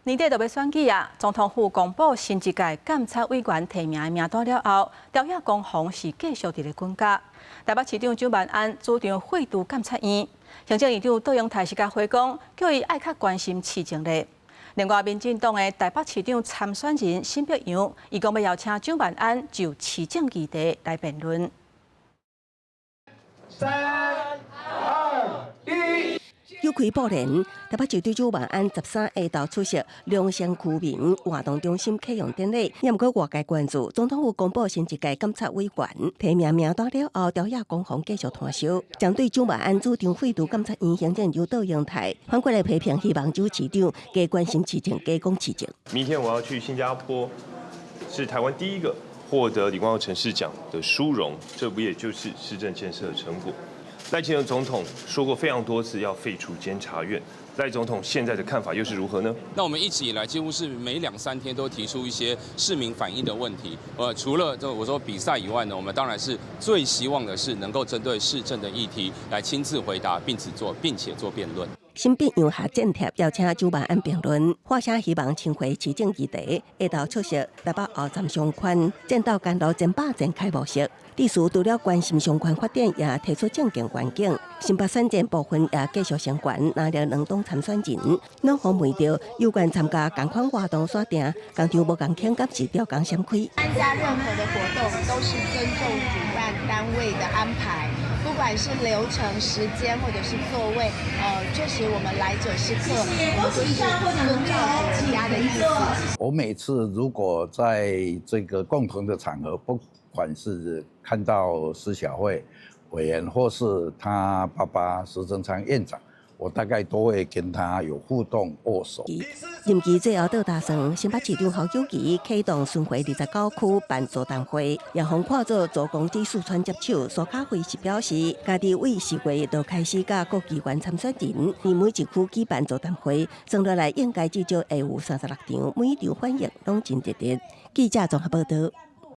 年底就要選舉啊！總統府公布新一屆監察委員提名的名單了後，朝野攻防是繼續佇咧滾價。台北市長蔣萬安主張廢除監察院，行政院長杜永泰是甲回講，叫伊愛較關心市政咧。另外，民進黨的台北市長參選人沈伯洋，伊講要邀請蔣萬安就市政議題來辯論。3、2、1。有開報連，台北市長蔣萬安13下晝出席龍山區民活動中心啟用典禮，也毋過外界關注總統府公布新一屆監察委員提名名單了後，朝野攻防繼續攤燒。針對蔣萬安主張廢除監察院，行政院長杜永泰反過來批評，希望蔣市長加關心市政，加講市政。明天我要去新加坡，是台灣第一個獲得李光耀城市獎的殊榮，這不也就是市政建設的成果？賴清德總統說過非常多次要廢除監察院，賴總統現在的看法又是如何呢？那我們一直以來幾乎是每2、3天都提出一些市民反映的問題。除了我說比賽以外呢，我們當然是最希望的是能夠針對市政的議題來親自回答，並且做辯論。新北陽下政貼邀請蔣萬安辯論，話聲希望尋回市政議題，下晝出席台北後站商圈戰鬥甘露前8站開幕式。歷史除了關心商圈發展，也提出政見願景。新北選戰部分也繼續相關，拿了兩黨參選人，兩方媒調有關參加同款活動鎖定，工廠無共慶甲是調工閃開。參加任何的活動都是尊重主辦單位的安排，不管是流程、時間或者是座位，確實我們來者是客，我們就是遵照國家的意思。我每次如果在這個共同的場合，不管是看到施小慧委員或是他爸爸施正昌院長，我大概都會跟他有互動握手。任期最後到大算，新北市長侯友宜啟動巡迴29區辦座談會，也訪看做做公之四川接手。蘇卡輝是表示，家己為4月就開始甲各機關參選人，在每一區舉辦座談會，算落來應該至少會有36場，每場反應攏真熱烈。記者綜合報道。